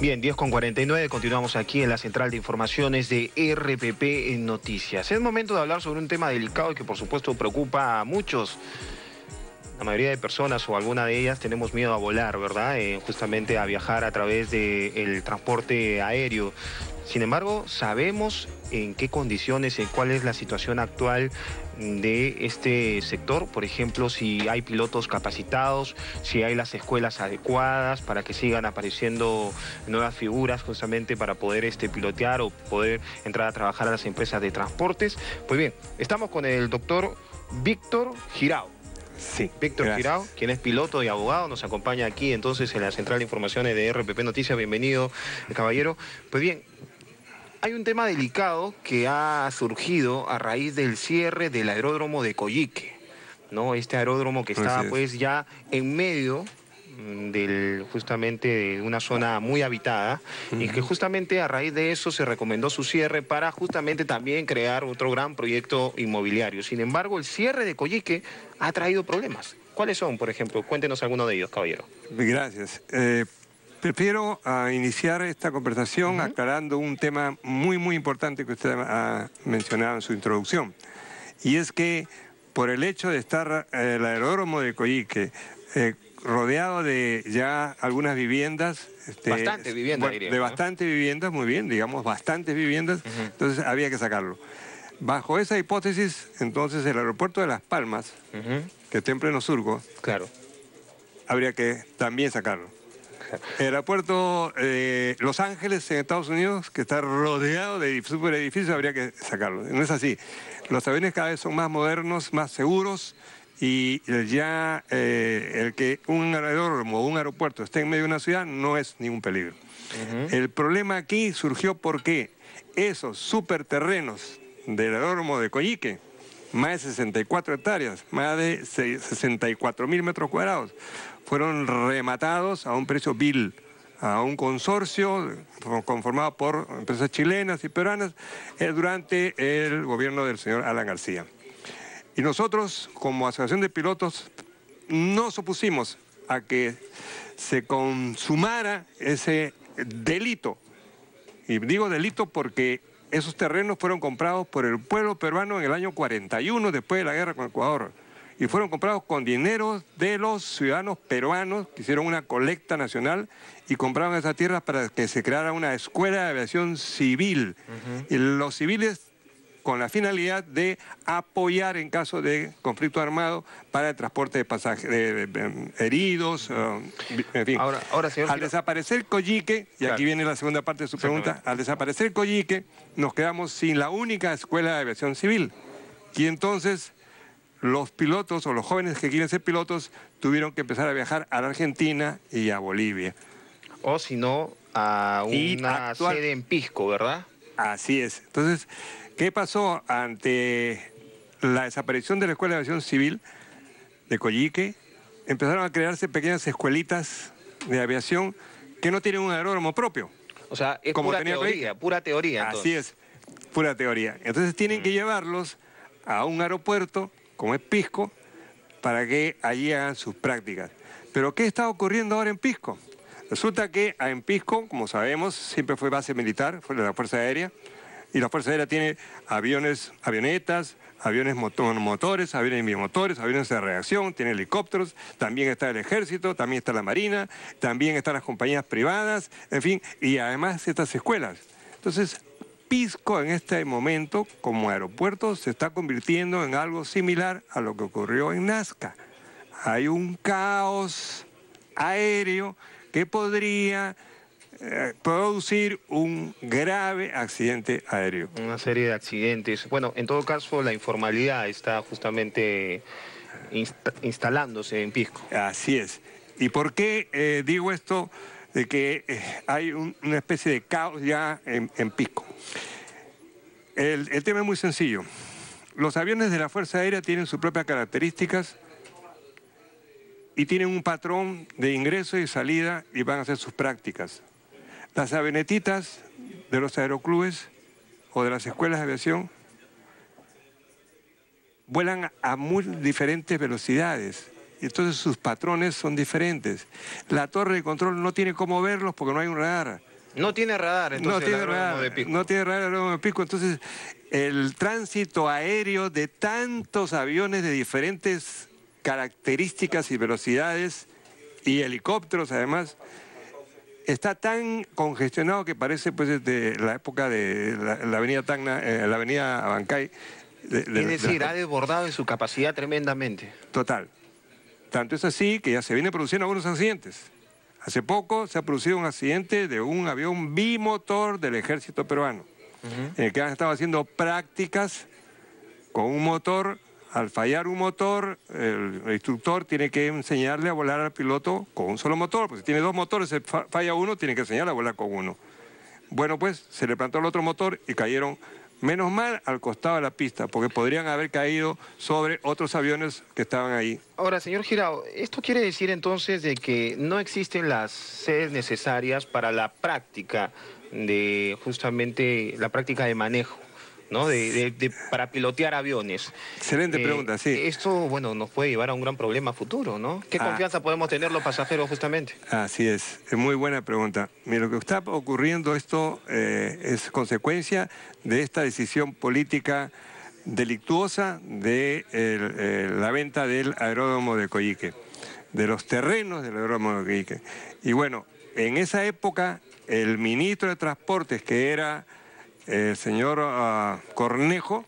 Bien, 10:49, continuamos aquí en la central de informaciones de RPP en Noticias. Es momento de hablar sobre un tema delicado y que por supuesto preocupa a muchos. La mayoría de personas o alguna de ellas tenemos miedo a volar, ¿verdad? Justamente a viajar a través del transporte aéreo. Sin embargo, sabemos en qué condiciones, en cuál es la situación actual de este sector. Por ejemplo, si hay pilotos capacitados, si hay las escuelas adecuadas para que sigan apareciendo nuevas figuras justamente para poder pilotear o poder entrar a trabajar a las empresas de transportes. Pues bien, estamos con el doctor Víctor Girao. Sí, Víctor Girao, quien es piloto y abogado, nos acompaña aquí entonces en la central de informaciones de RPP Noticias. Bienvenido, caballero. Pues bien, hay un tema delicado que ha surgido a raíz del cierre del aeródromo de Coyique, ¿no? Este aeródromo que estaba pues ya en medio justamente de una zona muy habitada, y que justamente a raíz de eso se recomendó su cierre para justamente también crear otro gran proyecto inmobiliario. Sin embargo, el cierre de Coyique ha traído problemas. ¿Cuáles son, por ejemplo? Cuéntenos alguno de ellos, caballero. Gracias. Prefiero iniciar esta conversación aclarando un tema muy importante que usted ha mencionado en su introducción. Y es que por el hecho de estar el aeródromo de Coyique rodeado de ya algunas viviendas. Bastante viviendas, diría. De bastantes viviendas, muy bien, digamos, bastantes viviendas, entonces había que sacarlo. Bajo esa hipótesis, entonces el aeropuerto de Las Palmas, que está en pleno surco, claro, habría que también sacarlo. El aeropuerto Los Ángeles, en Estados Unidos, que está rodeado de superedificios, habría que sacarlo. No es así. Los aviones cada vez son más modernos, más seguros, y ya el que un aeródromo o un aeropuerto esté en medio de una ciudad no es ningún peligro. El problema aquí surgió porque esos superterrenos del aeródromo de Coyique, más de 64 hectáreas, más de 64.000 metros cuadrados, fueron rematados a un precio vil a un consorcio conformado por empresas chilenas y peruanas durante el gobierno del señor Alan García. Y nosotros, como Asociación de Pilotos, nos opusimos a que se consumara ese delito. Y digo delito porque esos terrenos fueron comprados por el pueblo peruano en el año 41, después de la guerra con Ecuador. Y fueron comprados con dinero de los ciudadanos peruanos que hicieron una colecta nacional y compraron esas tierras para que se creara una escuela de aviación civil. Y los civiles con la finalidad de apoyar en caso de conflicto armado para el transporte de pasajeros, de heridos, en fin. Ahora, señor, al desaparecer Coyique, y aquí viene la segunda parte de su pregunta, al desaparecer Coyique nos quedamos sin la única escuela de aviación civil. Y entonces los pilotos o los jóvenes que quieren ser pilotos tuvieron que empezar a viajar a la Argentina y a Bolivia. O si no, a una sede en Pisco, ¿verdad? Así es. Entonces, ¿qué pasó ante la desaparición de la Escuela de Aviación Civil de Coyique? Empezaron a crearse pequeñas escuelitas de aviación que no tienen un aeródromo propio. O sea, es como pura teoría. Entonces. Así es, pura teoría. Entonces tienen que llevarlos a un aeropuerto, como es Pisco, para que allí hagan sus prácticas. Pero ¿qué está ocurriendo ahora en Pisco? Resulta que en Pisco, como sabemos, siempre fue base militar, fue de la Fuerza Aérea, y la Fuerza Aérea tiene avionetas, aviones motores, aviones bimotores, aviones de reacción, tiene helicópteros, también está el Ejército, también está la Marina, también están las compañías privadas, en fin, y además estas escuelas. Entonces, Pisco en este momento, como aeropuerto, se está convirtiendo en algo similar a lo que ocurrió en Nazca. Hay un caos aéreo que podría producir un grave accidente aéreo. Una serie de accidentes. Bueno, en todo caso, la informalidad está justamente instalándose en Pisco. Así es. ¿Y por qué digo esto de que hay una especie de caos ya en Pisco? El tema es muy sencillo. Los aviones de la Fuerza Aérea tienen sus propias características y tienen un patrón de ingreso y salida y van a hacer sus prácticas. Las avionetitas de los aeroclubes o de las escuelas de aviación vuelan a muy diferentes velocidades entonces sus patrones son diferentes. La torre de control no tiene cómo verlos porque no hay un radar. No tiene radar, entonces, No tiene el aeródromo radar, de Pisco. no tiene radar el aeródromo de Pisco. Entonces, el tránsito aéreo de tantos aviones de diferentes características y velocidades y helicópteros, además, está tan congestionado que parece pues desde la época de la avenida Tacna, la avenida Abancay. Es decir, ha desbordado en su capacidad tremendamente. Total. Tanto es así que ya se vienen produciendo algunos accidentes. Hace poco se ha producido un accidente de un avión bimotor del ejército peruano, en el que han estado haciendo prácticas con un motor. Al fallar un motor, el instructor tiene que enseñarle a volar al piloto con un solo motor, porque si tiene dos motores, si falla uno, tiene que enseñarle a volar con uno. Bueno, pues se le plantó el otro motor y cayeron, menos mal, al costado de la pista, porque podrían haber caído sobre otros aviones que estaban ahí. Ahora, señor Girao, ¿esto quiere decir entonces de que no existen las sedes necesarias para la práctica de, justamente, la práctica de manejo, ¿no? Para pilotear aviones? Excelente pregunta, sí. Esto, bueno, nos puede llevar a un gran problema futuro, ¿no? ¿Qué confianza podemos tener los pasajeros, justamente? Así es muy buena pregunta. Mira, lo que está ocurriendo esto es consecuencia de esta decisión política delictuosa de la venta del aeródromo de Coyique, de los terrenos del aeródromo de Coyique. Y bueno, en esa época, el ministro de Transportes, que era el señor Cornejo,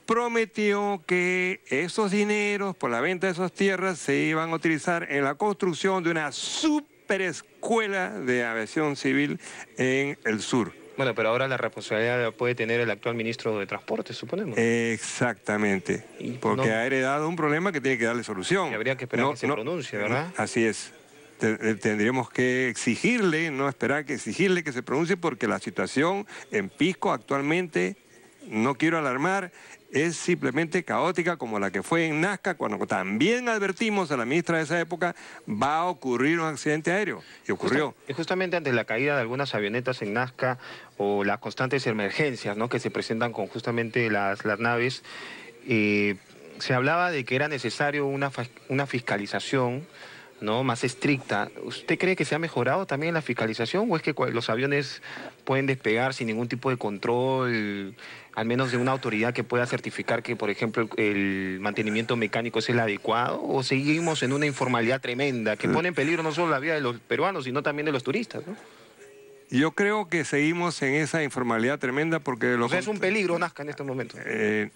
prometió que esos dineros por la venta de esas tierras se iban a utilizar en la construcción de una superescuela de aviación civil en el sur. Bueno, pero ahora la responsabilidad la puede tener el actual ministro de Transporte, suponemos. Exactamente, porque ha heredado un problema que tiene que darle solución. Y habría que esperar que se pronuncie, ¿verdad? Así es. Tendríamos que exigirle, no esperar que exigirle que se pronuncie, porque la situación en Pisco actualmente, no quiero alarmar, es simplemente caótica como la que fue en Nazca, cuando también advertimos a la ministra de esa época, va a ocurrir un accidente aéreo, y ocurrió. Justamente ante la caída de algunas avionetas en Nazca o las constantes emergencias, ¿no?, que se presentan con justamente las naves, se hablaba de que era necesario una fiscalización, ¿no?, más estricta. ¿Usted cree que se ha mejorado también la fiscalización o es que los aviones pueden despegar sin ningún tipo de control, al menos de una autoridad que pueda certificar que, por ejemplo, el mantenimiento mecánico es el adecuado, o seguimos en una informalidad tremenda que pone en peligro no solo la vida de los peruanos, sino también de los turistas, ¿no? Yo creo que seguimos en esa informalidad tremenda porque... O sea, es un peligro Nazca en estos momentos.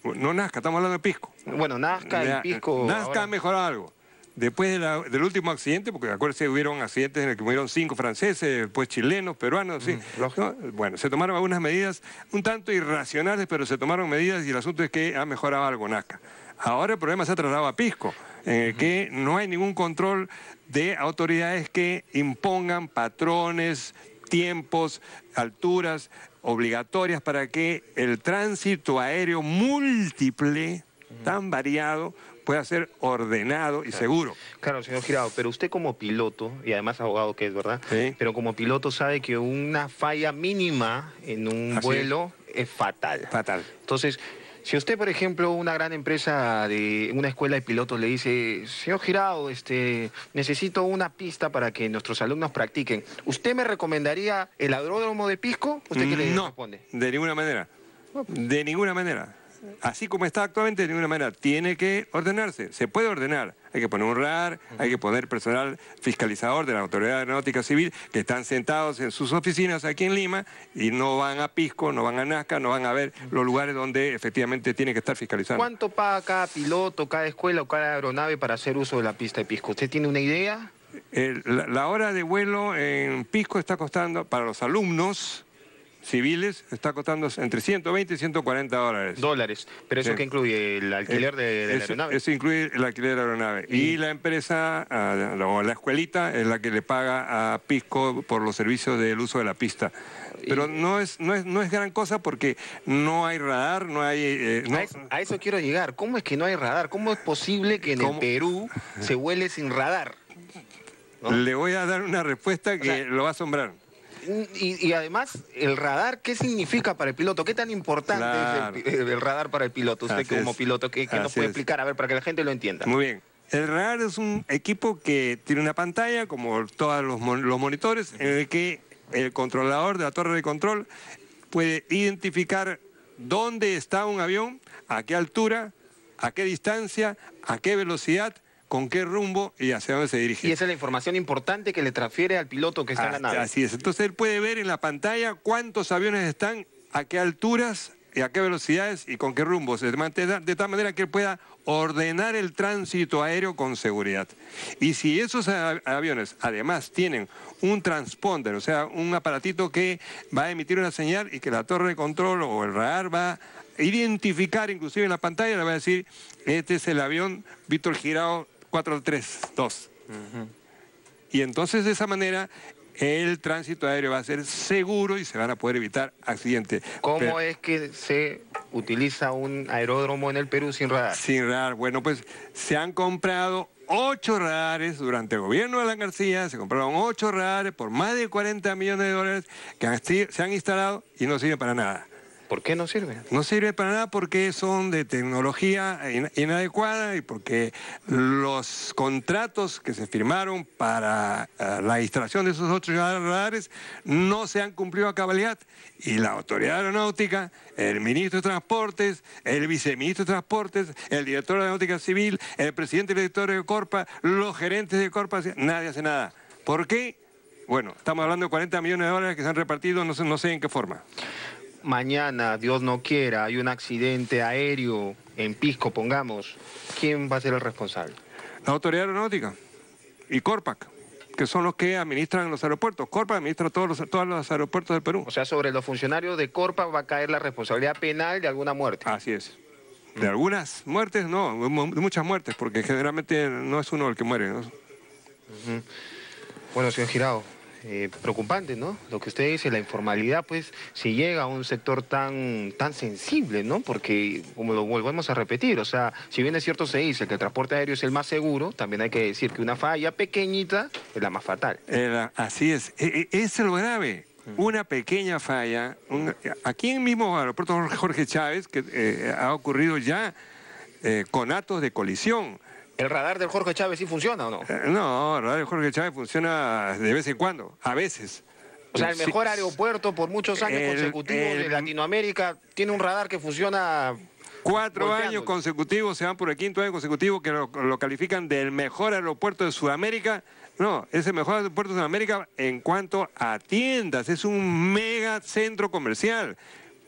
No Nazca, estamos hablando de Pisco. Bueno, Nazca y Pisco... Nazca ahora ha mejorado algo. Después del último accidente, porque acuérdense, hubieron accidentes en el que murieron 5 franceses, después chilenos, peruanos, sí. ¿No? Bueno, se tomaron algunas medidas un tanto irracionales, pero se tomaron medidas y el asunto es que ha mejorado algo Nazca. Ahora el problema se ha trasladado a Pisco, en el que no hay ningún control de autoridades que impongan patrones, tiempos, alturas obligatorias para que el tránsito aéreo múltiple, tan variado, pueda ser ordenado y seguro. Claro, señor Girao, pero usted como piloto, y además abogado que es, ¿verdad? Sí. Pero como piloto sabe que una falla mínima en un vuelo es fatal. Fatal. Entonces, si usted, por ejemplo, una gran empresa de una escuela de pilotos le dice, señor Girao, necesito una pista para que nuestros alumnos practiquen, ¿usted me recomendaría el aeródromo de Pisco? ¿Usted qué le responde? No, de ninguna manera. De ninguna manera. Así como está actualmente, de ninguna manera. Tiene que ordenarse. Se puede ordenar. Hay que poner un radar, hay que poner personal fiscalizador de la Autoridad Aeronáutica Civil que están sentados en sus oficinas aquí en Lima y no van a Pisco, no van a Nazca, no van a ver los lugares donde efectivamente tiene que estar fiscalizando. ¿Cuánto paga cada piloto, cada escuela o cada aeronave para hacer uso de la pista de Pisco? ¿Usted tiene una idea? La hora de vuelo en Pisco está costando, para los alumnos civiles, está costando entre 120 y 140 dólares. Dólares. ¿Pero eso qué incluye? ¿El alquiler de la aeronave? Eso incluye el alquiler de la aeronave. Y la empresa, o la escuelita, es la que le paga a Pisco por los servicios del uso de la pista. Pero no es gran cosa porque no hay radar, no hay... A eso quiero llegar. ¿Cómo es que no hay radar? ¿Cómo es posible que en el Perú se vuele sin radar? ¿No? Le voy a dar una respuesta que lo va a asombrar. Y además, el radar, ¿qué significa para el piloto? ¿Qué tan importante es el radar para el piloto? Usted como piloto, ¿qué nos puede explicar? A ver, para que la gente lo entienda. Muy bien. El radar es un equipo que tiene una pantalla, como todos los monitores, en el que el controlador de la torre de control puede identificar dónde está un avión, a qué altura, a qué distancia, a qué velocidad, con qué rumbo y hacia dónde se dirige. Y esa es la información importante que le transfiere al piloto que está en la nave. Así es. Entonces él puede ver en la pantalla cuántos aviones están, a qué alturas, y a qué velocidades y con qué rumbos, de tal manera que él pueda ordenar el tránsito aéreo con seguridad. Y si esos aviones además tienen un transponder, o sea, un aparatito que va a emitir una señal y que la torre de control o el radar va a identificar, inclusive en la pantalla, le va a decir, este es el avión Víctor Girao 432. Y entonces de esa manera el tránsito aéreo va a ser seguro y se van a poder evitar accidentes. ¿Cómo es que se utiliza un aeródromo en el Perú sin radar? Sin radar. Bueno, pues se han comprado 8 radares durante el gobierno de Alan García, se compraron 8 radares por más de 40 millones de dólares que se han instalado y no sirven para nada. ¿Por qué no sirve? No sirve para nada porque son de tecnología inadecuada y porque los contratos que se firmaron para la instalación de esos 8 radares no se han cumplido a cabalidad. Y la autoridad aeronáutica, el ministro de Transportes, el viceministro de Transportes, el director de Aeronáutica Civil, el presidente y el director de Corpa, los gerentes de Corpa, nadie hace nada. ¿Por qué? Bueno, estamos hablando de 40 millones de dólares que se han repartido, no sé en qué forma. Mañana, Dios no quiera, hay un accidente aéreo en Pisco, pongamos. ¿Quién va a ser el responsable? La autoridad aeronáutica y Corpac, que son los que administran los aeropuertos. Corpac administra todos los aeropuertos del Perú. O sea, sobre los funcionarios de Corpa va a caer la responsabilidad penal de alguna muerte. Así es. De algunas muertes, no, de muchas muertes, porque generalmente no es uno el que muere, ¿no? Bueno, señor Girao, preocupante, ¿no? Lo que usted dice, la informalidad, pues, si llega a un sector tan sensible, ¿no? Porque, como lo volvemos a repetir, o sea, si bien es cierto se dice que el transporte aéreo es el más seguro, también hay que decir que una falla pequeñita es la más fatal. Así es. Es lo grave. Una pequeña falla. Aquí en el mismo aeropuerto Jorge Chávez, que ha ocurrido ya conatos de colisión. ¿El radar del Jorge Chávez sí funciona o no? No, el radar del Jorge Chávez funciona de vez en cuando, a veces. O sea, el mejor aeropuerto por muchos años consecutivos de Latinoamérica tiene un radar que funciona... 4 años consecutivos, se van por el 5.º año consecutivo que lo califican del mejor aeropuerto de Sudamérica. No, es el mejor aeropuerto de Sudamérica en cuanto a tiendas, es un mega centro comercial.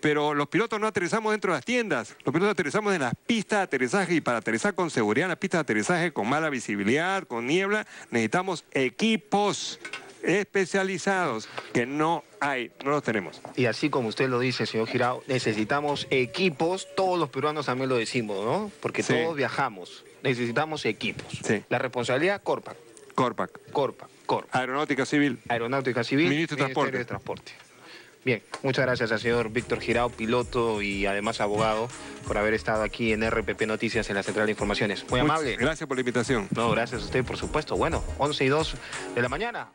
Pero los pilotos no aterrizamos dentro de las tiendas, los pilotos aterrizamos en las pistas de aterrizaje y para aterrizar con seguridad en las pistas de aterrizaje, con mala visibilidad, con niebla, necesitamos equipos especializados que no hay, no los tenemos. Y así como usted lo dice, señor Girao, necesitamos equipos, todos los peruanos también lo decimos, ¿no? Porque sí, todos viajamos, necesitamos equipos. Sí. La responsabilidad, Corpac. Corpac. Aeronáutica Civil. Aeronáutica Civil. Ministerio de Transporte. Bien, muchas gracias al señor Víctor Girao, piloto y además abogado, por haber estado aquí en RPP Noticias en la Central de Informaciones. Muy amable. Gracias por la invitación. No, gracias a usted, por supuesto. Bueno, 11:02 de la mañana.